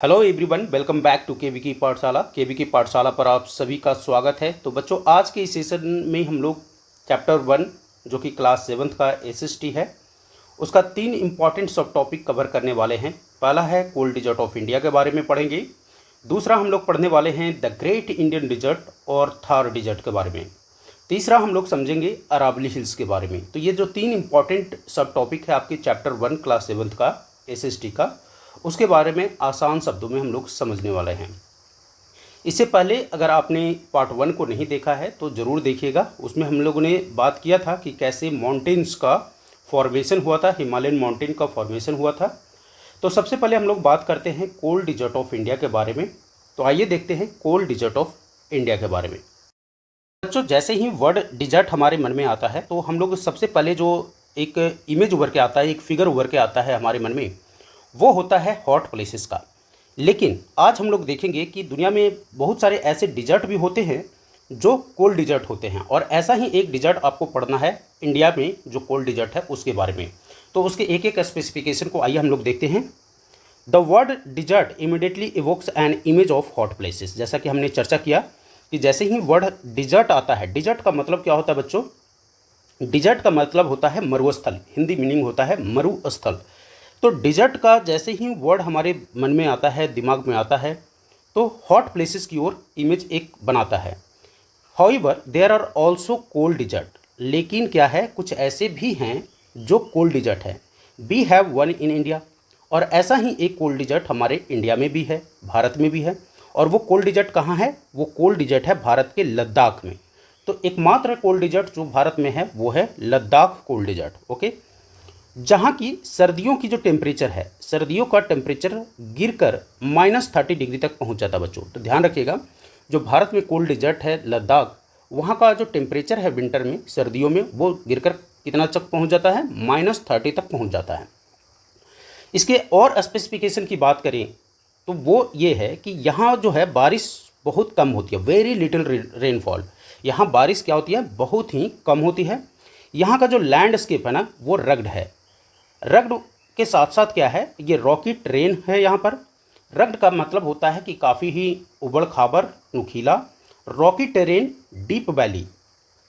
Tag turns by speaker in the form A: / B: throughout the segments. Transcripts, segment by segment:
A: Hello everyone, welcome back to KV की पाठशाला। केवी की पाठशाला पर आप सभी का स्वागत है। तो बच्चों, आज के इस सेशन में हम लोग चैप्टर 1 जो कि क्लास 7th का एसएसटी है, उसका 3 इम्पॉर्टेंट सब टॉपिक कवर करने वाले हैं। पहला है कोल्ड डिजर्ट ऑफ इंडिया के बारे में पढ़ेंगे। दूसरा हम लोग पढ़ने वाले हैं द ग्रेट इंडियन डिजर्ट और थार डिजर्ट के बारे में। तीसरा हम लोग समझेंगे अरावली हिल्स के बारे में। तो ये जो 3 इम्पॉर्टेंट सब टॉपिक है आपके चैप्टर 1 क्लास 7th का एसएसटी का, उसके बारे में आसान शब्दों में हम लोग समझने वाले हैं। इससे पहले अगर आपने पार्ट 1 को नहीं देखा है तो ज़रूर देखिएगा। उसमें हम लोगों ने बात किया था कि कैसे माउंटेन्स का फॉर्मेशन हुआ था, हिमालयन माउंटेन का फॉर्मेशन हुआ था। तो सबसे पहले हम लोग बात करते हैं कोल्ड डिजर्ट ऑफ इंडिया के बारे में। तो आइए देखते हैं कोल्ड डिजर्ट ऑफ इंडिया के बारे में। बच्चों, जैसे ही वर्ड डिजर्ट हमारे मन में आता है तो हम लोग सबसे पहले जो एक इमेज उभर के आता है, एक फिगर उभर के आता है हमारे मन में, वो होता है हॉट प्लेसेस का। लेकिन आज हम लोग देखेंगे कि दुनिया में बहुत सारे ऐसे डिजर्ट भी होते हैं जो कोल्ड डिजर्ट होते हैं, और ऐसा ही एक डिजर्ट आपको पढ़ना है इंडिया में जो कोल्ड डिजर्ट है उसके बारे में। तो उसके एक एक स्पेसिफिकेशन को आइए हम लोग देखते हैं। The word desert immediately evokes an image of hot places. जैसा कि हमने चर्चा किया कि जैसे ही वर्ड डिजर्ट आता है, डिजर्ट का मतलब क्या होता है बच्चों? डिजर्ट का मतलब होता है मरुस्थल, हिंदी मीनिंग होता है मरुस्थल। तो डिजर्ट का जैसे ही वर्ड हमारे मन में आता है, दिमाग में आता है, तो हॉट प्लेसेस की ओर इमेज एक बनाता है। However there are also cold desert. लेकिन क्या है, कुछ ऐसे भी हैं जो कोल्ड डिजर्ट है। We have one in India. और ऐसा ही एक कोल्ड डिजर्ट हमारे इंडिया में भी है, भारत में भी है। और वो कोल्ड डिजर्ट कहाँ है? वो कोल्ड डिजर्ट है भारत के लद्दाख में। तो एकमात्र कोल्ड डिजर्ट जो भारत में है वो है लद्दाख कोल्ड डिजर्ट। ओके, जहाँ की सर्दियों की जो टेम्परेचर है, सर्दियों का टेम्परेचर गिरकर -30 डिग्री तक पहुँच जाता है बच्चों। तो ध्यान रखिएगा, जो भारत में कोल्ड डिजर्ट है लद्दाख, वहाँ का जो टेम्परेचर है विंटर में, सर्दियों में, वो गिरकर कितना तक पहुँच जाता है? -30 तक पहुँच जाता है। इसके और स्पेसिफिकेशन की बात करें तो वो ये है कि यहाँ जो है बारिश बहुत कम होती है, वेरी लिटिल रेनफॉल। यहाँ बारिश क्या होती है? बहुत ही कम होती है। यहाँ का जो लैंडस्केप है ना, वो रग्ड है। रग्ड के साथ साथ क्या है, ये रॉकी टेरेन है यहाँ पर। रग्ड का मतलब होता है कि काफ़ी ही उबड़ खाबड़, नुकीला, रॉकी टेरेन, डीप वैली।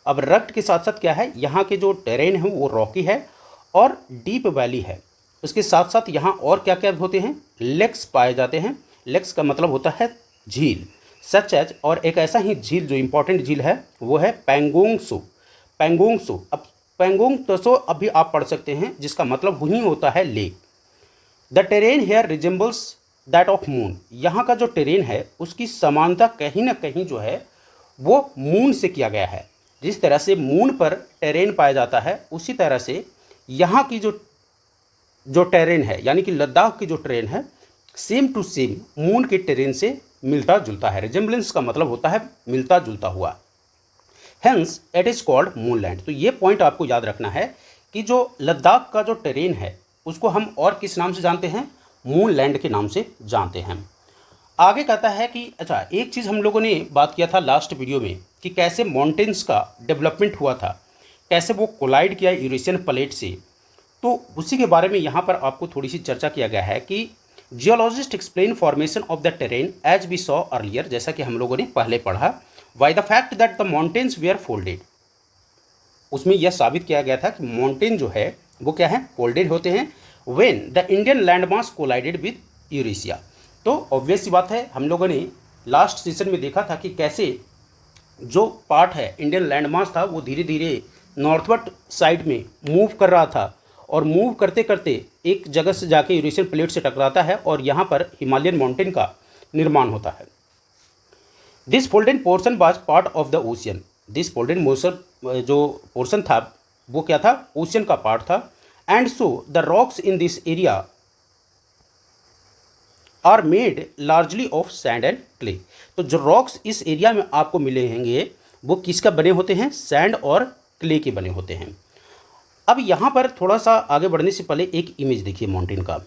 A: अब रग्ड के साथ साथ क्या है, यहाँ के जो टेरेन है वो रॉकी है और डीप वैली है। उसके साथ साथ यहाँ और क्या क्या होते हैं? लेक्स पाए जाते हैं। लेक्स का मतलब होता है झील, सच एज। और एक ऐसा ही झील जो इम्पोर्टेंट झील है वो है पेंगोंग सो। पेंगोंग सो, अब पेंगोंग त्सो अभी आप पढ़ सकते हैं, जिसका मतलब वही होता है lake. The terrain here resembles that of moon. यहाँ का जो टेरेन है उसकी समानता कहीं ना कहीं जो है वो मून से किया गया है। जिस तरह से मून पर टेरेन पाया जाता है, उसी तरह से यहाँ की जो टेरेन है, यानी कि लद्दाख की जो टेरेन है, सेम टू सेम मून के टेरेन से मिलता जुलता है। रिजेंबलेंस का मतलब होता है मिलता जुलता हुआ। Hence it is called moonland. तो ये पॉइंट आपको याद रखना है कि जो लद्दाख का जो टेरेन है उसको हम और किस नाम से जानते हैं? मूनलैंड के नाम से जानते हैं। आगे कहता है कि अच्छा, एक चीज़ हम लोगों ने बात किया था लास्ट वीडियो में कि कैसे माउंटेन्स का डेवलपमेंट हुआ था, कैसे वो कोलाइड किया यूरेशियन प्लेट से। तो उसी के बारे में यहाँ पर आपको थोड़ी सी चर्चा किया गया है कि geologist explain formation of the terrain as we saw earlier, जैसा कि हम लोगों ने पहले पढ़ा, why the fact that the mountains were folded. उसमें यह साबित किया गया था कि माउंटेन जो है वो क्या है? फोल्डेड होते हैं। When the Indian land mass collided with Eurasia. तो ऑब्वियस सी बात है, हम लोगों ने लास्ट सेशन में देखा था कि कैसे जो पार्ट है इंडियन लैंड मास था वो धीरे धीरे नॉर्थवर्ड साइड में मूव कर रहा था, और मूव करते करते एक जगह से जाके यूरेशियन प्लेट से टकराता है और यहाँ पर हिमालयन माउंटेन का निर्माण होता है। This folded portion was part of the ocean. This folded motion जो पोर्शन था वो क्या था? ओशियन का पार्ट था। And so the rocks in this area are made largely of sand and clay. तो जो रॉक्स इस एरिया में आपको मिलेंगे वो किसका बने होते हैं? सैंड और क्ले के बने होते हैं। अब यहाँ पर थोड़ा सा आगे बढ़ने से पहले एक इमेज देखिए माउंटेन का।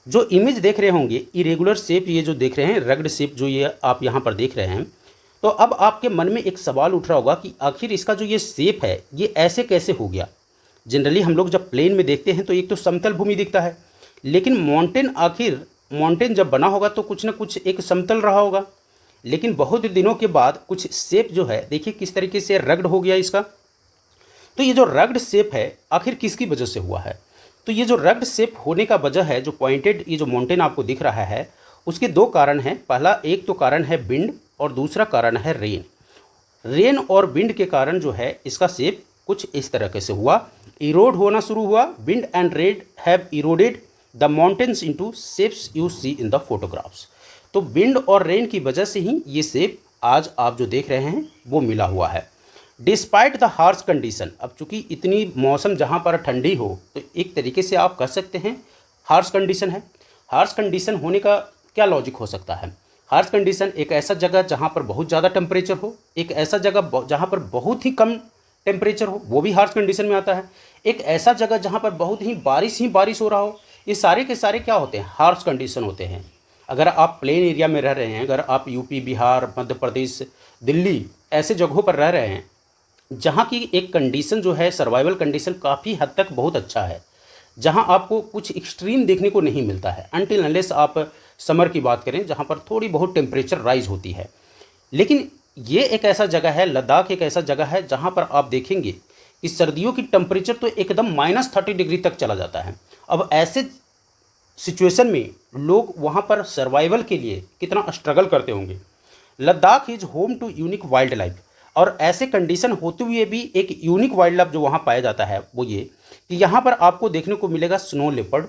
A: जो इमेज देख रहे होंगे, इरेगुलर शेप ये जो देख रहे हैं, रग्ड शेप जो ये आप यहाँ पर देख रहे हैं, तो अब आपके मन में एक सवाल उठ रहा होगा कि आखिर इसका जो ये शेप है ये ऐसे कैसे हो गया। जनरली हम लोग जब प्लेन में देखते हैं तो एक तो समतल भूमि दिखता है, लेकिन माउंटेन आखिर माउंटेन जब बना होगा तो कुछ ना कुछ एक समतल रहा होगा, लेकिन बहुत दिनों के बाद कुछ शेप जो है देखिए किस तरीके से रग्ड हो गया इसका। तो ये जो रग्ड शेप है आखिर किसकी वजह से हुआ है? तो ये जो रग्ड शेप होने का वजह है, जो पॉइंटेड ये जो माउंटेन आपको दिख रहा है, उसके दो कारण हैं। पहला एक तो कारण है विंड और दूसरा कारण है रेन। रेन और विंड के कारण जो है इसका शेप कुछ इस तरह से हुआ, इरोड होना शुरू हुआ। Wind and rain have eroded the mountains into shapes you see in the photographs. तो विंड और रेन की वजह से ही ये शेप आज आप जो देख रहे हैं वो मिला हुआ है। डिस्पाइट द हार्श कंडीशन, अब चूंकि इतनी मौसम जहाँ पर ठंडी हो तो एक तरीके से आप कह सकते हैं हार्श कंडीशन है। हार्श कंडीशन होने का क्या लॉजिक हो सकता है? हार्श कंडीशन एक ऐसा जगह जहाँ पर बहुत ज़्यादा टेम्परेचर हो, एक ऐसा जगह जहाँ पर बहुत ही कम टेम्परेचर हो, वो भी हार्श कंडीशन में आता है। एक ऐसा जगह जहाँ पर बहुत ही बारिश हो रहा हो, ये सारे के सारे क्या होते हैं? हार्श कंडीशन होते हैं। अगर आप प्लेन एरिया में रह रहे हैं, अगर आप यूपी, बिहार, मध्य प्रदेश, दिल्ली ऐसे जगहों पर रह रहे हैं जहाँ की एक कंडीशन जो है सर्वाइवल कंडीशन काफ़ी हद तक बहुत अच्छा है, जहाँ आपको कुछ एक्सट्रीम देखने को नहीं मिलता है अनटिल अनलेस आप समर की बात करें जहाँ पर थोड़ी बहुत टेम्परेचर राइज होती है। लेकिन ये एक ऐसा जगह है, लद्दाख एक ऐसा जगह है जहाँ पर आप देखेंगे कि सर्दियों की टेम्परेचर तो एकदम -30 डिग्री तक चला जाता है। अब ऐसे सिचुएशन में लोग वहाँ पर सर्वाइवल के लिए कितना स्ट्रगल करते होंगे। Ladakh is home to unique wild life, और ऐसे कंडीशन होते हुए भी एक यूनिक वाइल्ड लाइफ जो वहाँ पाया जाता है वो ये कि यहाँ पर आपको देखने को मिलेगा स्नो लेपर्ड,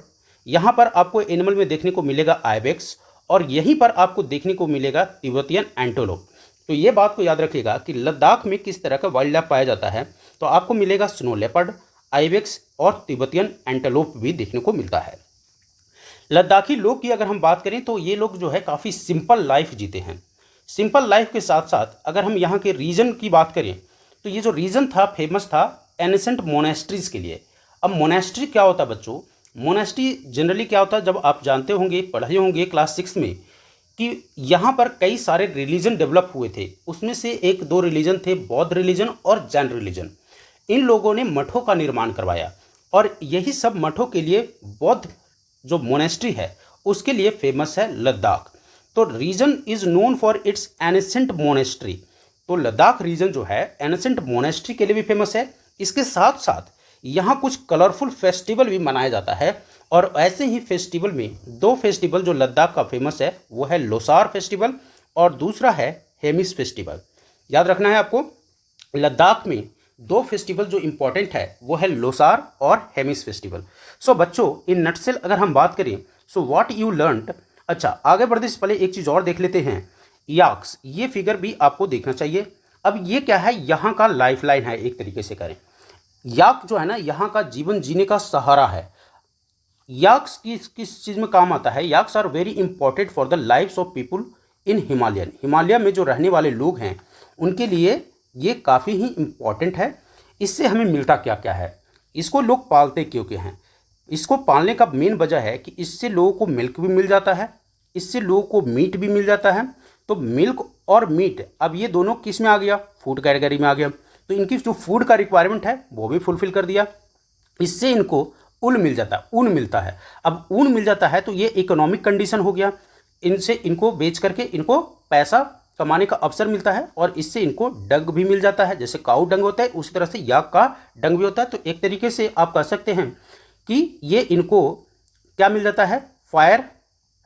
A: यहाँ पर आपको एनिमल में देखने को मिलेगा आइबेक्स, और यहीं पर आपको देखने को मिलेगा तिब्बतियन एंटेलोप। तो ये बात को याद रखिएगा कि लद्दाख में किस तरह का वाइल्ड लाइफ पाया जाता है। तो आपको मिलेगा स्नो लेपर्ड, आइबेक्स और तिब्बतियन एंटेलोप भी देखने को मिलता है। लद्दाखी लोग की अगर हम बात करें तो ये लोग जो है काफ़ी सिंपल लाइफ जीते हैं। सिंपल लाइफ के साथ साथ अगर हम यहाँ के रीजन की बात करें तो ये जो रीजन था फेमस था एनिसेंट मोनेस्ट्रीज़ के लिए। अब मोनेस्ट्री क्या होता है बच्चों? मोनेस्ट्री जनरली क्या होता है, जब आप जानते होंगे, पढ़े होंगे क्लास 6 में, कि यहाँ पर कई सारे रिलीजन डेवलप हुए थे। उसमें से एक दो रिलीजन थे, बौद्ध रिलीजन और जैन रिलीजन। इन लोगों ने मठों का निर्माण करवाया और यही सब मठों के लिए बौद्ध जो मोनेस्ट्री है उसके लिए फेमस है लद्दाख। तो region is known for its ancient monastery. तो लद्दाख रीजन जो है एनिसेंट मोनेस्ट्री के लिए भी फेमस है। इसके साथ साथ यहाँ कुछ कलरफुल फेस्टिवल भी मनाया जाता है, और ऐसे ही फेस्टिवल में दो फेस्टिवल जो लद्दाख का फेमस है वो है लोसार फेस्टिवल और दूसरा है हेमिस फेस्टिवल। याद रखना है आपको, लद्दाख में दो फेस्टिवल जो इम्पॉर्टेंट है वो है लोसार और हेमिस फेस्टिवल। सो बच्चों इन नटसेल अगर हम बात करें सो व्हाट यू लर्नड। अच्छा, आगे बढ़ने से पहले एक चीज़ और देख लेते हैं, याक्स। ये फिगर भी आपको देखना चाहिए। अब ये क्या है? यहाँ का लाइफलाइन है एक तरीके से करें। याक जो है ना यहाँ का जीवन जीने का सहारा है। याक्स किस चीज़ में काम आता है? Yaks are very important for the lifes of people in Himalayan. Himalaya में जो रहने वाले लोग हैं उनके लिए ये काफ़ी ही इम्पॉर्टेंट है। इससे हमें मिलता क्या क्या है? इसको लोग पालते क्यों हैं? इसको पालने का मेन वजह है कि इससे लोगों को मिल्क भी मिल जाता है, इससे लोगों को मीट भी मिल जाता है। तो मिल्क और मीट अब ये दोनों किस में आ गया? फूड कैटेगरी में आ गया। तो इनकी जो फूड का रिक्वायरमेंट है वो भी फुलफिल कर दिया। इससे इनको ऊन मिल जाता है, ऊन मिलता है। अब ऊन मिल जाता है तो ये इकोनॉमिक कंडीशन हो गया। इनसे इनको बेच करके इनको पैसा कमाने का अवसर मिलता है, और इससे इनको डंग भी मिल जाता है। जैसे काऊ डंग होता है उसी तरह से याक का डंग भी होता है। तो एक तरीके से आप कह सकते हैं कि ये इनको क्या मिल जाता है? फायर,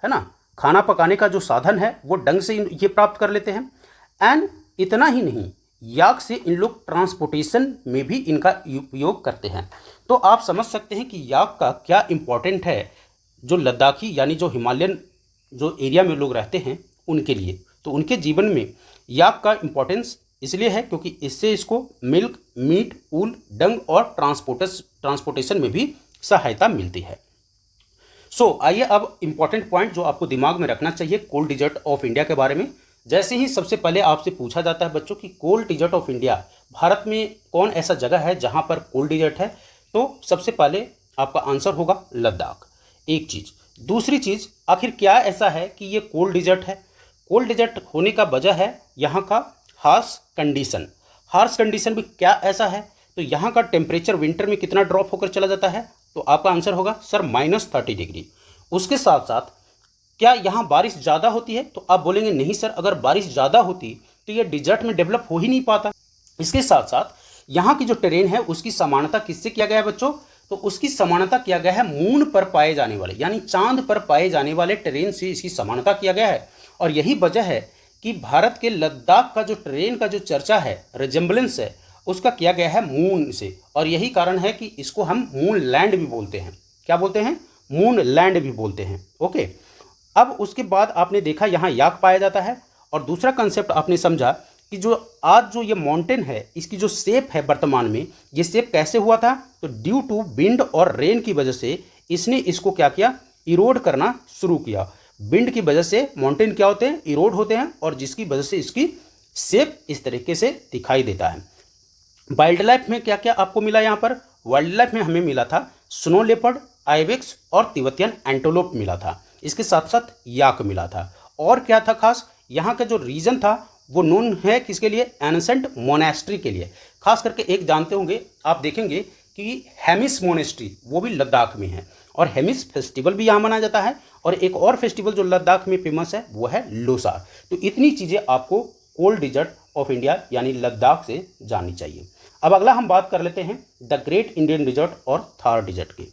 A: है ना, खाना पकाने का जो साधन है वो डंग से ये प्राप्त कर लेते हैं। एंड इतना ही नहीं, याक से इन लोग ट्रांसपोर्टेशन में भी इनका उपयोग करते हैं। तो आप समझ सकते हैं कि याक का क्या इम्पोर्टेंट है जो लद्दाखी यानी जो हिमालयन जो एरिया में लोग रहते हैं उनके लिए। तो उनके जीवन में याक का इम्पोर्टेंस इसलिए है क्योंकि इससे इसको मिल्क, मीट, ऊल, डंग और ट्रांसपोर्टेशन में भी सहायता मिलती है। आइए अब इम्पॉर्टेंट पॉइंट जो आपको दिमाग में रखना चाहिए कोल्ड डिजर्ट ऑफ इंडिया के बारे में। जैसे ही सबसे पहले आपसे पूछा जाता है बच्चों कि cold desert of India, Bharat में कौन ऐसा जगह है जहां पर कोल्ड डिजर्ट है, तो सबसे पहले आपका आंसर होगा लद्दाख। एक चीज़। दूसरी चीज़, आखिर क्या ऐसा है कि ये कोल्ड डिजर्ट है? कोल्ड डिजर्ट होने का वजह है यहाँ का हार्श कंडीशन। हार्श कंडीशन भी क्या ऐसा है? तो यहाँ का टेम्परेचर विंटर में कितना ड्रॉप होकर चला जाता है? तो आपका आंसर होगा सर -30 डिग्री। उसके साथ साथ क्या यहाँ बारिश ज़्यादा होती है? तो आप बोलेंगे नहीं सर, अगर बारिश ज़्यादा होती तो ये डिजर्ट में डेवलप हो ही नहीं पाता। इसके साथ साथ यहाँ की जो टेरेन है उसकी समानता किससे किया गया है बच्चों? तो उसकी समानता किया गया है मून पर पाए जाने वाले, यानी चांद पर पाए जाने वाले टेरेन से इसकी समानता किया गया है। और यही वजह है कि भारत के लद्दाख का जो टेरेन का जो चर्चा है, रिजेम्बलेंस है, उसका किया गया है मून से। और यही कारण है कि इसको हम मून लैंड भी बोलते हैं। क्या बोलते हैं? मून लैंड भी बोलते हैं। ओके, अब उसके बाद आपने देखा यहाँ याक पाया जाता है। और दूसरा कंसेप्ट आपने समझा कि जो आज जो ये माउंटेन है, इसकी जो शेप है वर्तमान में, ये शेप कैसे हुआ था? तो ड्यू टू विंड और रेन की वजह से इसने इसको क्या किया? इरोड करना शुरू किया। विंड की वजह से माउंटेन क्या होते हैं? इरोड होते हैं, और जिसकी वजह से इसकी शेप इस तरीके से दिखाई देता है। वाइल्ड लाइफ में क्या क्या आपको मिला? यहाँ पर वाइल्ड लाइफ में हमें मिला था स्नो लेपर्ड, आइबेक्स और तिब्बतियन एंटेलोप मिला था। इसके साथ साथ याक मिला था। और क्या था खास? यहाँ का जो रीजन था वो नोन है किसके लिए? एंसेंट मोनेस्ट्री के लिए। खास करके एक जानते होंगे, आप देखेंगे कि हेमिस मोनेस्ट्री वो भी लद्दाख में है, और हेमिस फेस्टिवल भी यहाँ मनाया जाता है। और एक और फेस्टिवल जो लद्दाख में फेमस है वो है लोसार। तो इतनी चीज़ें आपको कोल्ड डिजर्ट ऑफ इंडिया यानी लद्दाख से जाननी चाहिए। अब अगला हम बात कर लेते हैं द ग्रेट इंडियन डिजर्ट और थार डिजर्ट की।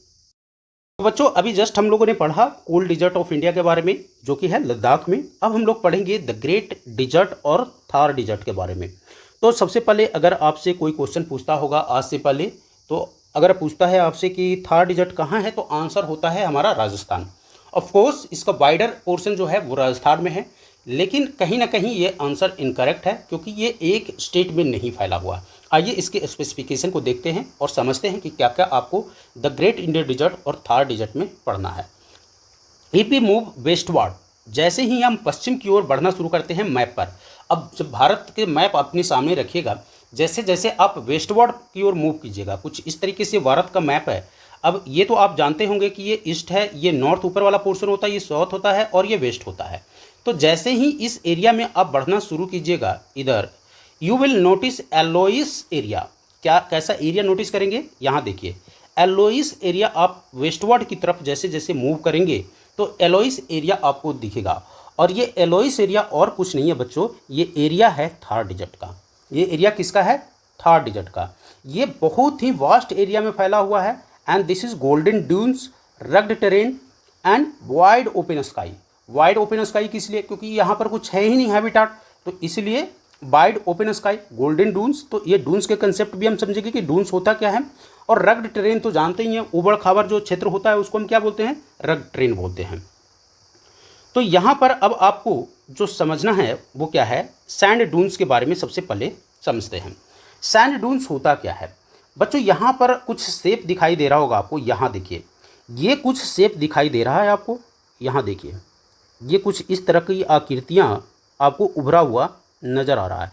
A: तो बच्चों अभी जस्ट हम लोगों ने पढ़ा कोल्ड डिजर्ट ऑफ इंडिया के बारे में, जो कि है लद्दाख में। अब हम लोग पढ़ेंगे द ग्रेट डिजर्ट और थार डिजर्ट के बारे में। तो सबसे पहले अगर आपसे कोई क्वेश्चन पूछता होगा आज से पहले, तो अगर पूछता है आपसे कि थार डिजर्ट कहाँ है, तो आंसर होता है हमारा राजस्थान। ऑफ कोर्स इसका वाइडर पोर्शन जो है वो राजस्थान में है, लेकिन कहीं ना कहीं ये आंसर इनकरेक्ट है, क्योंकि ये एक स्टेट में नहीं फैला हुआ। आइए इसके स्पेसिफिकेशन को देखते हैं और समझते हैं कि क्या क्या आपको द ग्रेट इंडियन डिजर्ट और थार डिजर्ट में पढ़ना है। इफ वी मूव वेस्टवर्ड, जैसे ही हम पश्चिम की ओर बढ़ना शुरू करते हैं मैप पर। अब जब भारत के मैप अपने सामने रखिएगा, जैसे जैसे आप वेस्टवर्ड की ओर मूव कीजिएगा, कुछ इस तरीके से भारत का मैप है। अब ये तो आप जानते होंगे कि ये ईस्ट है, ये नॉर्थ ऊपर वाला पोर्शन होता है, ये साउथ होता है, और ये वेस्ट होता है। तो जैसे ही इस एरिया में आप बढ़ना शुरू कीजिएगा इधर, यू विल नोटिस एलोइस एरिया। क्या कैसा एरिया नोटिस करेंगे? यहाँ देखिए, एलोइस एरिया आप वेस्टवर्ड की तरफ जैसे जैसे मूव करेंगे तो एलोइस एरिया आपको दिखेगा। और ये एलोइस एरिया और कुछ नहीं है बच्चों, ये एरिया है थार डिजर्ट का। ये एरिया किसका है? थार डिजर्ट का। ये बहुत ही वास्ट एरिया में फैला हुआ है। And this is golden dunes, rugged terrain and wide open sky. Wide open sky किस लिए? क्योंकि यहाँ पर कुछ है ही नहीं हैबिटाट, तो इसलिए wide open sky, golden dunes. तो ये डून्स के कंसेप्ट भी हम समझेंगे कि डून्स होता क्या है। और रग्ड टेरेन तो जानते ही हैं, उबड़ खाबड़ जो क्षेत्र होता है उसको हम क्या बोलते हैं? रग्ड टेरेन बोलते हैं। तो यहाँ पर अब आपको जो समझना है वो क्या है? सैंड डून्स के बारे में सबसे पहले समझते हैं। सैंड डून्स होता क्या है बच्चों? यहाँ पर कुछ शेप दिखाई दे रहा होगा आपको। यहाँ देखिए, ये कुछ शेप दिखाई दे रहा है आपको। यहाँ देखिए, ये कुछ इस तरह की आकृतियाँ आपको उभरा हुआ नज़र आ रहा है।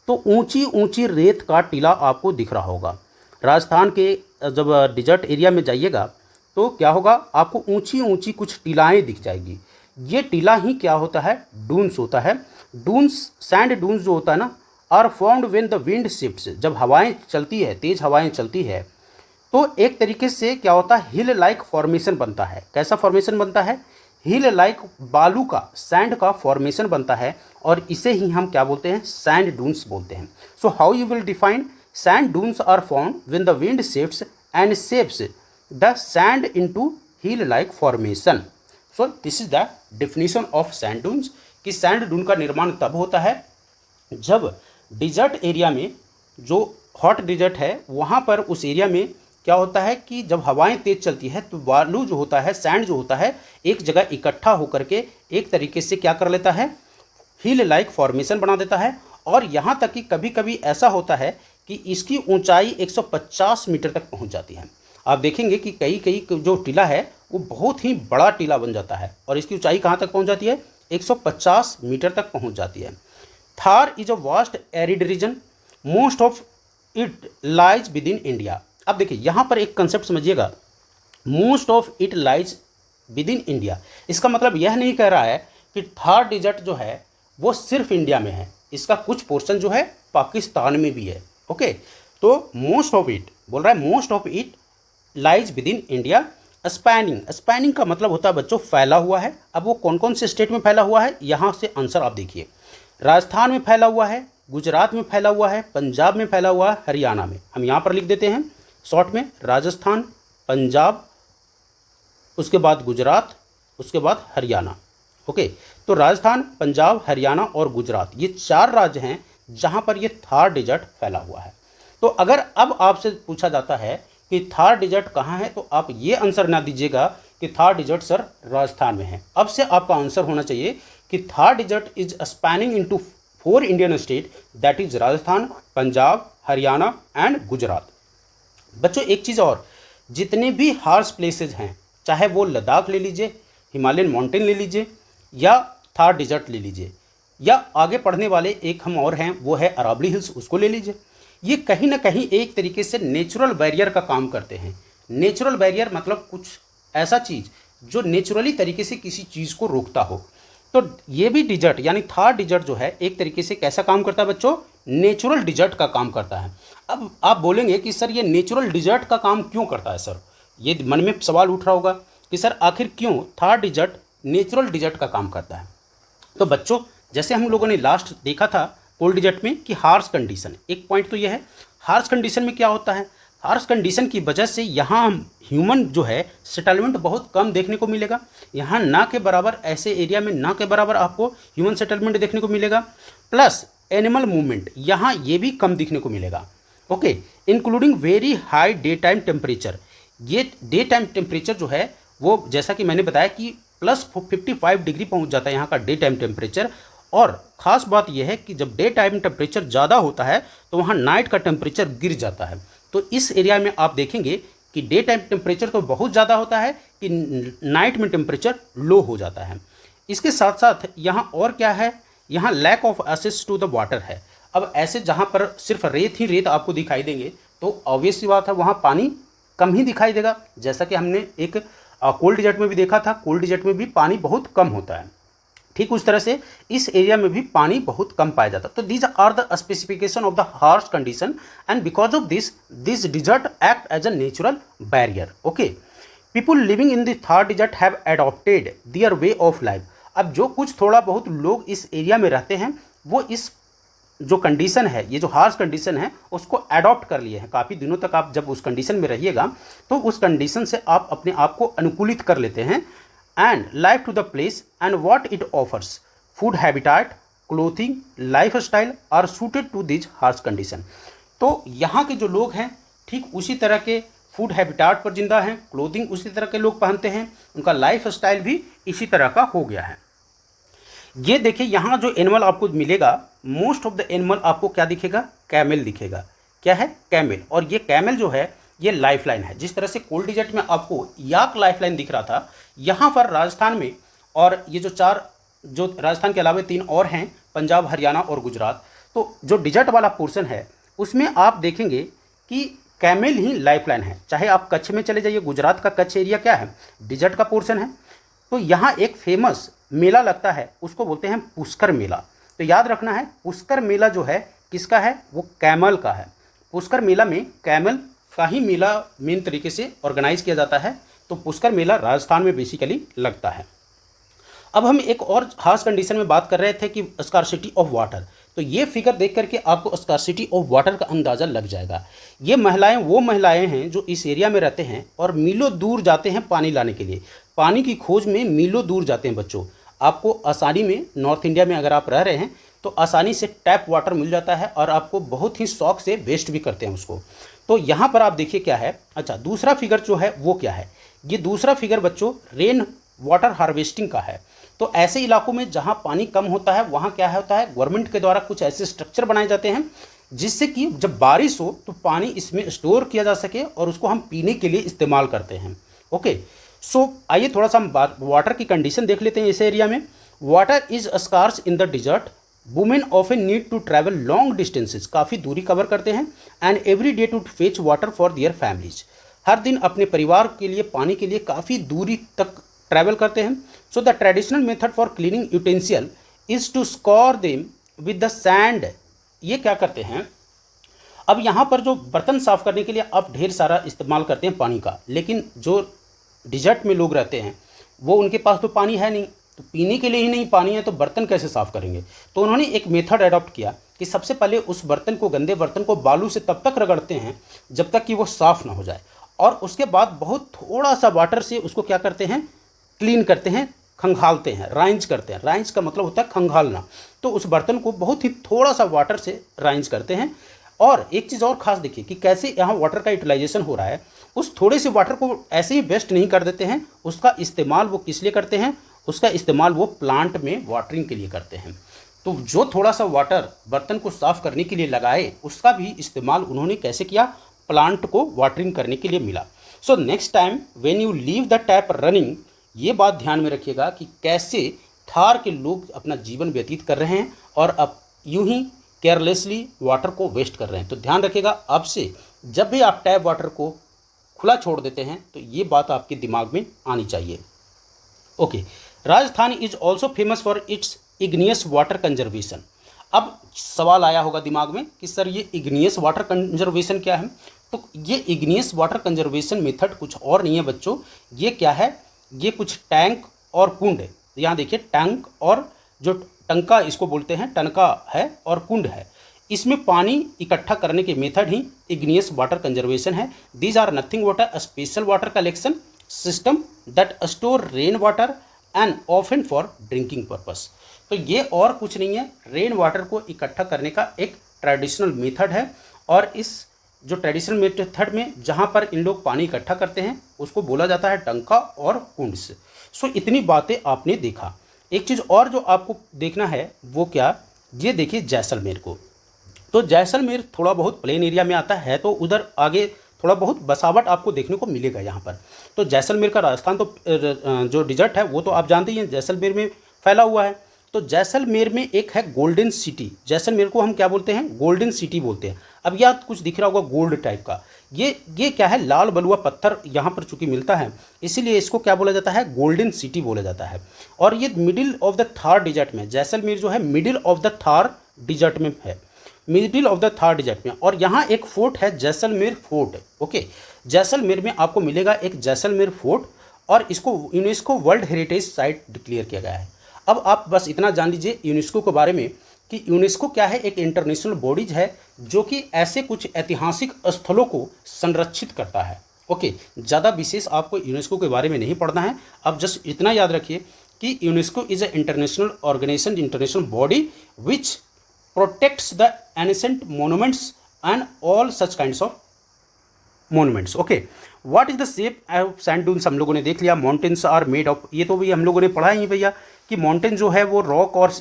A: तो ऊंची ऊंची रेत का टीला आपको दिख रहा होगा। राजस्थान के जब डिजर्ट एरिया में जाइएगा तो क्या होगा? आपको ऊंची ऊंची कुछ टीलाएँ दिख जाएगी। ये टीला ही क्या होता है? डून्स होता है। डून्स, सैंड डून्स जो होता है ना, are formed when the wind shifts. जब हवाएं चलती है, तेज़ हवाएं चलती है, तो एक तरीके से क्या होता है? हिल लाइक फॉर्मेशन बनता है। कैसा फॉर्मेशन बनता है? हिल लाइक, बालू का, सैंड का फॉर्मेशन बनता है, और इसे ही हम क्या बोलते हैं? सैंड डून्स बोलते हैं। So how you will define? Sand dunes are formed when the wind shifts and shapes the sand into hill like formation. So this is the definition of sand dunes, कि sand dune का निर्माण तब होता है जब dessert area में, जो hot desert है वहाँ पर, उस एरिया में क्या होता है कि जब हवाएं तेज चलती है तो बालू जो होता है, सैंड जो होता है, एक जगह इकट्ठा होकर के एक तरीके से क्या कर लेता है? हिल लाइक फॉर्मेशन बना देता है। और यहाँ तक कि कभी कभी ऐसा होता है कि इसकी ऊंचाई 150 मीटर तक पहुँच जाती है। आप देखेंगे कि कई कई जो टीला है वो बहुत ही बड़ा टीला बन जाता है, और इसकी ऊंचाई कहाँ तक पहुँच जाती है? 150 मीटर तक पहुँच जाती है। Thar is a vast arid region, most of it lies with in India. अब देखिए यहाँ पर एक कंसेप्ट समझिएगा, most of it lies with in India. इसका मतलब यह नहीं कह रहा है कि थार डिजर्ट जो है वो सिर्फ इंडिया में है, इसका कुछ पोर्शन जो है पाकिस्तान में भी है। ओके, तो मोस्ट ऑफ इट बोल रहा है, most of it lies with in India spanning, spanning का मतलब होता है बच्चों फैला हुआ है। अब वो कौन कौन से स्टेट में फैला हुआ है, यहाँ से आंसर आप देखिए। राजस्थान में फैला हुआ है, गुजरात में फैला हुआ है, पंजाब में फैला हुआ है, हरियाणा में। हम यहाँ पर लिख देते हैं शॉर्ट में, राजस्थान, पंजाब, उसके बाद गुजरात, उसके बाद हरियाणा। ओके, तो राजस्थान, पंजाब, हरियाणा और गुजरात, ये 4 राज्य हैं जहाँ पर ये थार डेजर्ट फैला हुआ है। तो अगर अब आपसे पूछा जाता है कि थार डेजर्ट कहाँ है, तो आप ये आंसर ना दीजिएगा कि थार डेजर्ट सर राजस्थान में है। अब से आपका आंसर होना चाहिए कि Thar desert is spanning into 4 Indian state, that is Rajasthan, Punjab, Haryana and Gujarat. बच्चों एक चीज़ और, जितने भी हार्श प्लेसेस हैं, चाहे वो लद्दाख ले लीजिए, हिमालयन माउंटेन ले लीजिए, या थार डेजर्ट ले लीजिए, या आगे पढ़ने वाले एक हम और हैं वो है अरावली हिल्स, उसको ले लीजिए, ये कहीं ना कहीं एक तरीके से नेचुरल बैरियर का काम करते हैं। नेचुरल बैरियर मतलब कुछ ऐसा चीज़ जो नेचुरली तरीके से किसी चीज़ को रोकता हो। तो ये भी डिजर्ट यानी थार डिजर्ट जो है एक तरीके से कैसा काम करता है बच्चों, नेचुरल डिजर्ट का काम करता है। अब आप बोलेंगे कि सर ये नेचुरल डिजर्ट का काम क्यों करता है सर, ये मन में सवाल उठ रहा होगा कि सर आखिर क्यों थार डिजर्ट नेचुरल डिजर्ट का काम करता है। तो बच्चों जैसे हम लोगों ने लास्ट देखा था कोल्ड डिजर्ट में कि हार्श कंडीशन, एक पॉइंट तो ये है हार्श कंडीशन में क्या होता है, हार्श कंडीशन की वजह से यहाँ ह्यूमन जो है सेटलमेंट बहुत कम देखने को मिलेगा। यहाँ ना के बराबर, ऐसे एरिया में ना के बराबर आपको ह्यूमन सेटलमेंट देखने को मिलेगा, प्लस एनिमल मूवमेंट यहाँ ये भी कम दिखने को मिलेगा। Okay, including very high day time temperature. ये डे टाइम टेम्परेचर जो है वो जैसा कि मैंने बताया कि +55 डिग्री पहुँच जाता है यहाँ का डे टाइम टेम्परेचर। और ख़ास बात यह है कि जब डे टाइम टेम्परेचर ज़्यादा होता है तो वहाँ नाइट का टेम्परेचर गिर जाता है। तो इस एरिया में आप देखेंगे कि डे टाइम टेम्परेचर तो बहुत ज़्यादा होता है कि नाइट में टेम्परेचर लो हो जाता है। इसके साथ साथ यहाँ और क्या है, यहाँ lack of access to the water है। अब ऐसे जहाँ पर सिर्फ रेत ही रेत आपको दिखाई देंगे तो ऑब्वियस सी बात है वहाँ पानी कम ही दिखाई देगा, जैसा कि हमने एक कोल्ड डिजर्ट में भी देखा था, कोल्ड डिजर्ट में भी पानी बहुत कम होता है। ठीक उस तरह से इस एरिया में भी पानी बहुत कम पाया जाता है। तो these are the specification of the harsh condition and because of this desert act as a natural barrier. Okay, people living in the Thar desert have adopted their way of life. अब जो कुछ थोड़ा बहुत लोग इस एरिया में रहते हैं वो इस जो कंडीशन है, ये जो हार्श कंडीशन है उसको अडॉप्ट कर लिए हैं। काफ़ी दिनों तक आप जब उस कंडीशन में रहिएगा तो उस कंडीशन से आप अपने आप को अनुकूलित कर लेते हैं। And life to the place and what it offers, food habitat, clothing, life style are suited to this harsh condition. तो यहाँ के जो लोग हैं ठीक उसी तरह के फूड हैबिटाट पर जिंदा हैं, क्लोथिंग उसी तरह के लोग पहनते हैं, उनका लाइफ स्टाइल भी इसी तरह का हो गया है। ये देखिए यहाँ जो एनिमल आपको मिलेगा, मोस्ट ऑफ द एनिमल आपको क्या दिखेगा, कैमल दिखेगा। क्या है, कैमल। और ये कैमल जो है ये लाइफ लाइन है। जिस तरह से कोल्ड डिजर्ट में आपको याक लाइफ लाइन दिख रहा था, यहाँ पर राजस्थान में, और ये जो 4 जो राजस्थान के अलावा 3 और हैं, पंजाब, हरियाणा और गुजरात, तो जो डिजर्ट वाला पोर्शन है उसमें आप देखेंगे कि कैमल ही लाइफ लाइन है। चाहे आप कच्छ में चले जाइए, गुजरात का कच्छ एरिया क्या है, डिजर्ट का पोर्शन है। तो यहाँ एक फेमस मेला लगता है, उसको बोलते हैं पुष्कर मेला। तो याद रखना है पुष्कर मेला जो है किसका है, वो कैमल का है। पुष्कर मेला में कैमल का ही मेला मेन तरीके से ऑर्गेनाइज किया जाता है। तो पुष्कर मेला राजस्थान में बेसिकली लगता है। अब हम एक और खास कंडीशन में बात कर रहे थे कि स्कार्सिटी ऑफ वाटर। तो ये फिगर देख करके आपको स्कार्सिटी ऑफ वाटर का अंदाज़ा लग जाएगा। ये महिलाएं वो महिलाएं हैं जो इस एरिया में रहते हैं और मीलों दूर जाते हैं पानी लाने के लिए। पानी की खोज में मीलों दूर जाते हैं बच्चों। आपको आसानी में नॉर्थ इंडिया में अगर आप रह रहे हैं तो आसानी से टैप वाटर मिल जाता है और आपको बहुत ही शौक से वेस्ट भी करते हैं उसको। तो यहाँ पर आप देखिए क्या है। अच्छा, दूसरा फिगर जो है वो क्या है, ये दूसरा फिगर बच्चों रेन वाटर हार्वेस्टिंग का है। तो ऐसे इलाकों में जहाँ पानी कम होता है वहाँ क्या होता है, गवर्नमेंट के द्वारा कुछ ऐसे स्ट्रक्चर बनाए जाते हैं जिससे कि जब बारिश हो तो पानी इसमें स्टोर किया जा सके और उसको हम पीने के लिए इस्तेमाल करते हैं। ओके, सो आइए थोड़ा सा हम वाटर की कंडीशन देख लेते हैं इस एरिया में। Water is scarce in the desert, women often need to travel long distances, काफ़ी दूरी कवर करते हैं, and every day to fetch water for their families, हर दिन अपने परिवार के लिए पानी के लिए काफ़ी दूरी तक ट्रैवल करते हैं। So the traditional method for cleaning utensil is to scour them with the sand. ये क्या करते हैं, अब यहाँ पर जो बर्तन साफ़ करने के लिए आप ढेर सारा इस्तेमाल करते हैं पानी का, लेकिन जो डिजर्ट में लोग रहते हैं, वो उनके पास तो पानी है नहीं, तो पीने के लिए ही नहीं पानी है तो बर्तन कैसे साफ़ करेंगे। तो उन्होंने एक मेथड अडॉप्ट किया कि सबसे पहले उस बर्तन को, गंदे बर्तन को बालू से तब तक रगड़ते हैं जब तक कि वो साफ़ ना हो जाए, और उसके बाद बहुत थोड़ा सा वाटर से उसको क्या करते हैं, क्लीन करते हैं, खंगालते हैं, राइंज करते हैं। राइंज का मतलब होता है खंगालना। तो उस बर्तन को बहुत ही थोड़ा सा वाटर से राइंज करते हैं। और एक चीज़ और ख़ास देखिए कि कैसे यहाँ वाटर का यूटिलाइजेशन हो रहा है। उस थोड़े से वाटर को ऐसे ही वेस्ट नहीं कर देते हैं, उसका इस्तेमाल वो किस लिए करते हैं, उसका इस्तेमाल वो प्लांट में वाटरिंग के लिए करते हैं। तो जो थोड़ा सा वाटर बर्तन को साफ़ करने के लिए लगाए, उसका भी इस्तेमाल उन्होंने कैसे किया, प्लांट को वाटरिंग करने के लिए मिला। So next time when you leave the tap running, ये बात ध्यान में रखिएगा कि कैसे थार के लोग अपना जीवन व्यतीत कर रहे हैं और अब यूं ही केयरलेसली वाटर को वेस्ट कर रहे हैं। तो ध्यान रखिएगा, अब से जब भी आप टैप वाटर को खुला छोड़ देते हैं तो ये बात आपके दिमाग में आनी चाहिए। Okay, Rajasthan is also famous for its igneous water conservation. अब सवाल आया होगा दिमाग में कि सर ये इग्नियस वाटर कंजर्वेशन क्या है। तो ये इग्नियस वाटर कंजर्वेशन मेथड कुछ और नहीं है बच्चों, ये क्या है, ये कुछ टैंक और कुंड है। यहाँ देखिए, टैंक और जो टंका इसको बोलते हैं, टनका है और कुंड है, इसमें पानी इकट्ठा करने के मेथड ही इग्नियस वाटर कंजर्वेशन है। These are nothing but a special water collection system that store rain water and often for drinking purpose. तो ये और कुछ नहीं है, रेन वाटर को इकट्ठा करने का एक ट्रेडिशनल मेथड है। और इस जो ट्रेडिशनल मेथड में जहाँ पर इन लोग पानी इकट्ठा करते हैं उसको बोला जाता है टंका और कुंड से। सो इतनी बातें आपने देखा। एक चीज़ और जो आपको देखना है वो क्या, ये देखिए जैसलमेर को। तो जैसलमेर थोड़ा बहुत प्लेन एरिया में आता है, तो उधर आगे थोड़ा बहुत बसावट आपको देखने को मिलेगा यहाँ पर। तो जैसलमेर का राजस्थान तो जो डिजर्ट है वो तो आप जानते ही हैं जैसलमेर में फैला हुआ है। तो जैसलमेर में एक है गोल्डन सिटी। जैसलमेर को हम क्या बोलते हैं, गोल्डन सिटी बोलते हैं। अब यहाँ कुछ दिख रहा होगा गोल्ड टाइप का, ये क्या है, लाल बलुआ पत्थर यहाँ पर चूँकि मिलता है, इसीलिए इसको क्या बोला जाता है, गोल्डन सिटी बोला जाता है। और ये middle of the Thar desert में, जैसलमेर जो है middle of the Thar desert में है, middle of the Thar desert में। और यहाँ एक फोर्ट है, जैसलमेर फोर्ट। ओके, जैसलमेर में आपको मिलेगा एक जैसलमेर फोर्ट, और इसको UNESCO world heritage site declare किया गया है। अब आप बस इतना जान लीजिए यूनेस्को के बारे में कि यूनेस्को क्या है, एक इंटरनेशनल बॉडीज है जो कि ऐसे कुछ ऐतिहासिक स्थलों को संरक्षित करता है। ओके, ज़्यादा विशेष आपको यूनेस्को के बारे में नहीं पढ़ना है। अब जस्ट इतना याद रखिए कि UNESCO is a international organisation, international body which protects the ancient monuments and all such kinds of monuments. Okay, what is the shape of sand dunes हम लोगों ने देख लिया। माउंटेन्स आर मेड ऑफ, ये तो भी हम लोगों ने पढ़ा ही भैया कि माउंटेन जो है वो रॉक और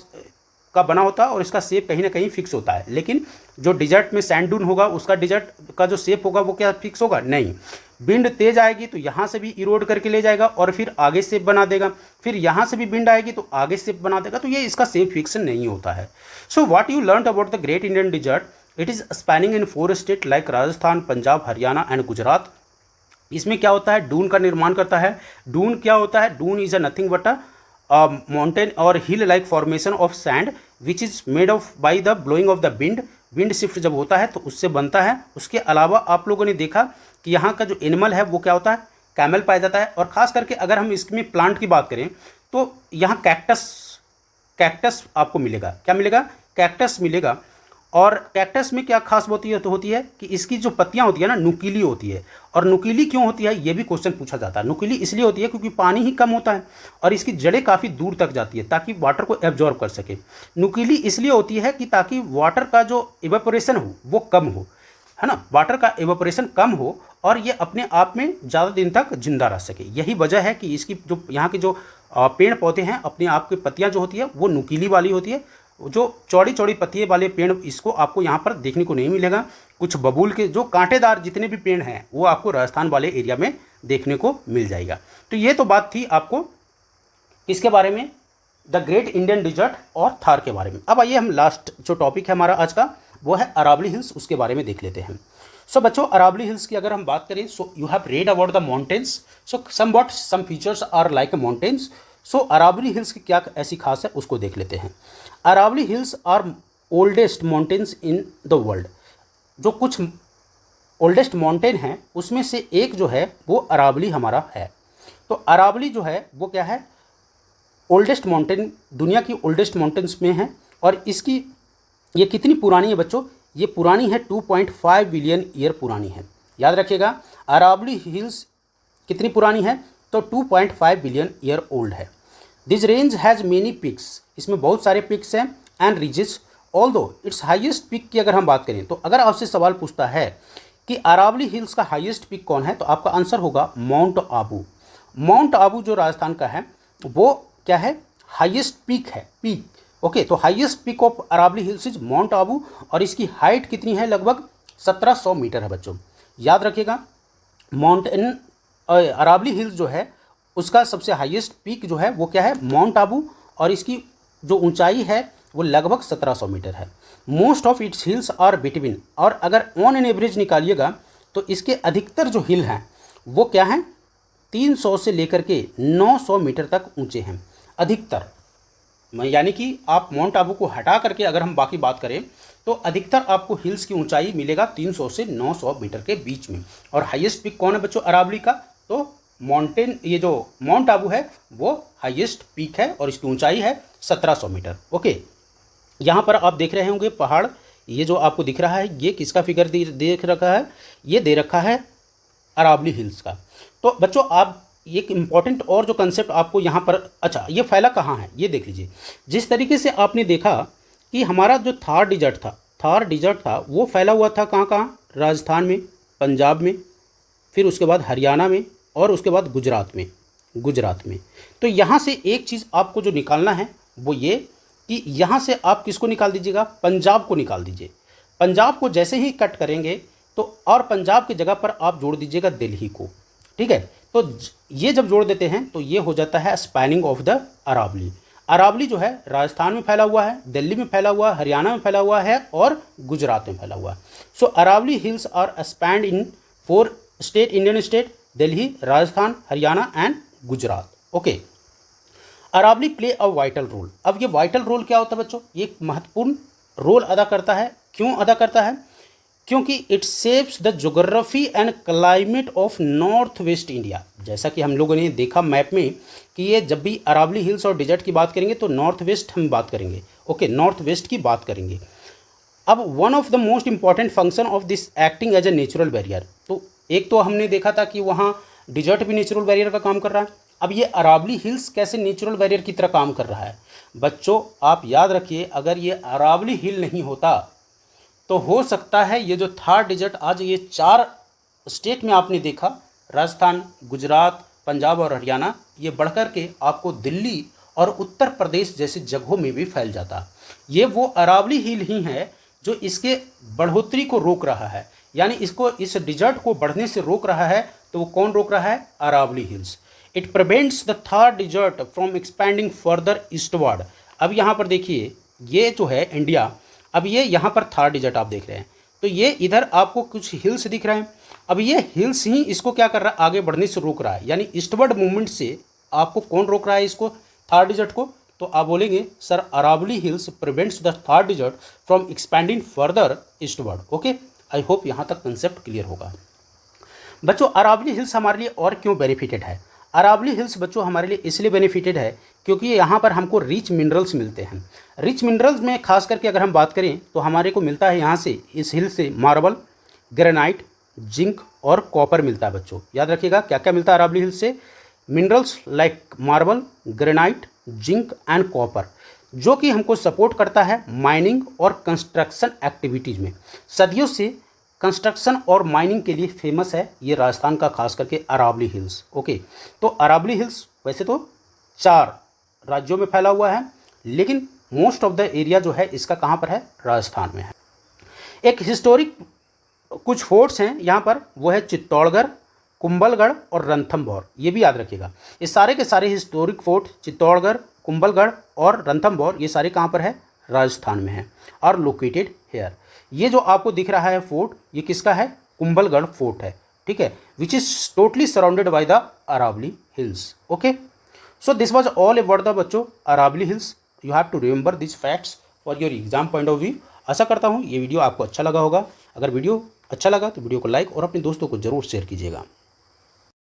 A: का बना होता है और इसका शेप कहीं ना कहीं फिक्स होता है। लेकिन जो डिजर्ट में सैंड डून होगा उसका डिजर्ट का जो शेप होगा वो क्या फिक्स होगा, नहीं। विंड तेज आएगी तो यहाँ से भी इरोड करके ले जाएगा और फिर आगे शेप बना देगा, फिर यहाँ से भी विंड आएगी तो आगे शेप बना देगा। तो ये इसका शेप फिक्स नहीं होता है। So what you learn about the great Indian desert, it is spanning in 4 state like Rajasthan, Punjab, Haryana and Gujarat. इसमें क्या होता है, डून का निर्माण करता है। डून क्या होता है, dune is a nothing but a mountain और hill like formation of sand which is made of by the blowing of the wind. Wind shift जब होता है तो उससे बनता है। उसके अलावा आप लोगों ने देखा कि यहाँ का जो एनिमल है वो क्या होता है, कैमल पाया जाता है। और ख़ास करके अगर हम इसमें प्लांट की बात करें तो यहाँ कैक्टस आपको मिलेगा। क्या मिलेगा, कैक्टस मिलेगा। और कैक्टस में क्या खास होती है कि इसकी जो पत्तियां होती है ना, नुकीली होती है। और नुकीली क्यों होती है ये भी क्वेश्चन पूछा जाता है। नुकीली इसलिए होती है क्योंकि पानी ही कम होता है और इसकी जड़ें काफ़ी दूर तक जाती है ताकि वाटर को एब्जॉर्ब कर सके। नुकीली इसलिए होती है कि ताकि वाटर का जो इवेपोरेशन हो वो कम हो, है ना, वाटर का इवेपोरेशन कम हो और ये अपने आप में ज़्यादा दिन तक जिंदा रह सके। यही वजह है कि इसकी जो यहाँ के जो पेड़ पौधे हैं अपने आप की पत्तियाँ जो होती है वो नुकीली वाली होती है। जो चौड़ी चौड़ी पत्तियों वाले पेड़ इसको आपको यहाँ पर देखने को नहीं मिलेगा। कुछ बबूल के जो कांटेदार जितने भी पेड़ हैं वो आपको राजस्थान वाले एरिया में देखने को मिल जाएगा। तो ये तो बात थी आपको इसके बारे में, द ग्रेट इंडियन डिजर्ट और थार के बारे में। अब आइए हम लास्ट जो टॉपिक है हमारा आज का वो है अरावली हिल्स, उसके बारे में देख लेते हैं। सो बच्चों, अरावली हिल्स की अगर हम बात करें, so you have read about the mountains, so some features are like mountains. So Aravalli hills की क्या ऐसी खास है उसको देख लेते हैं। Aravalli hills are oldest mountains in the world. जो कुछ ओल्डेस्ट माउंटेन हैं उसमें से एक जो है वो अरावली हमारा है। तो अरावली जो है वो क्या है, ओल्डेस्ट माउंटेन, दुनिया की ओल्डेस्ट माउंटेन्स में है। और इसकी ये कितनी पुरानी है बच्चों, ये पुरानी है 2.5 बिलियन ईयर पुरानी है। याद रखिएगा अरावली हिल्स कितनी पुरानी है, तो 2.5 बिलियन ईयर ओल्ड है। This range has many peaks, इसमें बहुत सारे पिक्स हैं, and ridges although its highest peak की अगर हम बात करें, तो अगर आपसे सवाल पूछता है कि अरावली हिल्स का हाईएस्ट पिक कौन है, तो आपका आंसर होगा माउंट आबू। माउंट आबू जो राजस्थान का है वो क्या है, हाईएस्ट पीक है, पीक। ओके, तो highest peak of Aravalli hills is Mount Abu, और इसकी हाइट कितनी है, लगभग 1700 मीटर है बच्चों। याद रखिएगा माउंटेन अरावली हिल्स जो है उसका सबसे हाईएस्ट पीक जो है वो क्या है, माउंट आबू, और इसकी जो ऊंचाई है वो लगभग 1700 मीटर है। Most of its hills are between, और अगर ऑन एन एवरेज निकालिएगा तो इसके अधिकतर जो हिल हैं वो क्या हैं, 300 से लेकर के 900 मीटर तक ऊंचे हैं अधिकतर। यानी कि आप माउंट आबू को हटा करके अगर हम बाकी बात करें तो अधिकतर आपको हिल्स की ऊंचाई मिलेगा 300 से 900 मीटर के बीच में। और हाईएस्ट पीक कौन है बच्चों अरावली का, तो माउंटेन, ये जो माउंट आबू है वो हाईएस्ट पीक है और इसकी ऊंचाई है 1700 मीटर। ओके, यहाँ पर आप देख रहे होंगे पहाड़, ये जो आपको दिख रहा है ये किसका फिगर देख रखा है, ये दे रखा है अरावली हिल्स का। तो बच्चों आप एक इम्पॉर्टेंट और जो कंसेप्ट आपको यहाँ पर, अच्छा ये फैला कहाँ है ये देख लीजिए। जिस तरीके से आपने देखा कि हमारा जो थार डिजर्ट था वो फैला हुआ था कहाँ कहाँ, राजस्थान में, पंजाब में, फिर उसके बाद हरियाणा में, और उसके बाद गुजरात में। तो यहाँ से एक चीज़ आपको जो निकालना है वो ये कि यहाँ से आप किसको निकाल दीजिएगा, पंजाब को निकाल दीजिए। पंजाब को जैसे ही कट करेंगे तो, और पंजाब की जगह पर आप जोड़ दीजिएगा दिल्ली को, ठीक है। तो ये जब जोड़ देते हैं तो ये हो जाता है spanning of the Aravalli. Aravalli जो है राजस्थान में फैला हुआ है, दिल्ली में फैला हुआ है, हरियाणा में फैला हुआ है और गुजरात में फैला हुआ है। So Aravalli hills are spanned in 4 state, Indian state, Delhi, Rajasthan, Haryana and Gujarat. Okay, Aravalli play a vital role. अब ये वाइटल रोल क्या होता है बच्चों, ये एक महत्वपूर्ण रोल अदा करता है। क्यों अदा करता है, क्योंकि it shapes the geography and climate of north west India. जैसा कि हम लोगों ने देखा मैप में कि ये जब भी अरावली हिल्स और डिजर्ट की बात करेंगे तो नॉर्थ वेस्ट हम बात करेंगे। ओके, नॉर्थ वेस्ट की बात करेंगे। अब one of the most important function of this acting as a natural barrier, तो एक तो हमने देखा था कि वहाँ डिजर्ट भी नेचुरल बैरियर का काम कर रहा है। अब ये अरावली हिल्स कैसे नेचुरल बैरियर की तरह काम कर रहा है बच्चों, आप याद रखिए, अगर ये अरावली हिल नहीं होता तो हो सकता है ये जो थार डिजर्ट आज ये 4 स्टेट में आपने देखा, राजस्थान, गुजरात, पंजाब और हरियाणा, ये बढ़कर के आपको दिल्ली और उत्तर प्रदेश जैसी जगहों में भी फैल जाता। ये वो अरावली हिल ही है जो इसके बढ़ोतरी को रोक रहा है, यानी इसको, इस डिजर्ट को बढ़ने से रोक रहा है। तो वो कौन रोक रहा है, Aravalli hills. It prevents the Thar desert from expanding further eastward. अब यहाँ पर देखिए ये जो है इंडिया, अब ये यहाँ पर थार डिजर्ट आप देख रहे हैं, तो ये इधर आपको कुछ हिल्स दिख रहे हैं। अब ये हिल्स ही इसको क्या कर रहा है, आगे बढ़ने से रोक रहा है, यानी ईस्टवर्ड मूवमेंट से आपको कौन रोक रहा है, इसको, थार डिजर्ट को। तो आप बोलेंगे sir Aravalli hills prevents the Thar desert from expanding further eastward. Okay, I hope यहाँ तक कंसेप्ट क्लियर होगा। बच्चों अरावली हिल्स हमारे लिए और क्यों बेनिफिटेड है, अरावली हिल्स बच्चों हमारे लिए इसलिए बेनिफिटेड है क्योंकि यहाँ पर हमको रिच मिनरल्स मिलते हैं। रिच मिनरल्स में खास करके अगर हम बात करें तो हमारे को मिलता है यहाँ से, इस हिल से मार्बल, ग्रेनाइट, जिंक और कॉपर मिलता है बच्चों। याद रखिएगा क्या क्या मिलता है अरावली हिल्स से, minerals like marble, granite, zinc and copper, जो कि हमको सपोर्ट करता है माइनिंग और कंस्ट्रक्शन एक्टिविटीज़ में। सदियों से कंस्ट्रक्शन और माइनिंग के लिए फेमस है ये राजस्थान का खास करके अरावली हिल्स। ओके, तो अरावली हिल्स वैसे तो 4 राज्यों में फैला हुआ है, लेकिन मोस्ट ऑफ द एरिया जो है इसका कहाँ पर है, राजस्थान में है। एक हिस्टोरिक कुछ फोर्ट्स हैं यहाँ पर, वो है चित्तौड़गढ़, कुंभलगढ़ और रणथंभौर, ये भी याद रखिएगा। ये सारे के सारे हिस्टोरिक फोर्ट चित्तौड़गढ़, कुंभलगढ़ और रणथंभौर, ये सारे कहाँ पर है, राजस्थान में है और लोकेटेड हेयर। ये जो आपको दिख रहा है फोर्ट, ये किसका है, कुंभलगढ़ फोर्ट है, ठीक है, which is totally surrounded by the Aravalli hills. Okay, so this was all about the बच्चों Aravalli hills. You have to remember this facts for your exam point of view. आशा करता हूँ ये वीडियो आपको अच्छा लगा होगा। अगर वीडियो अच्छा लगा तो वीडियो को लाइक और अपने दोस्तों को जरूर शेयर कीजिएगा।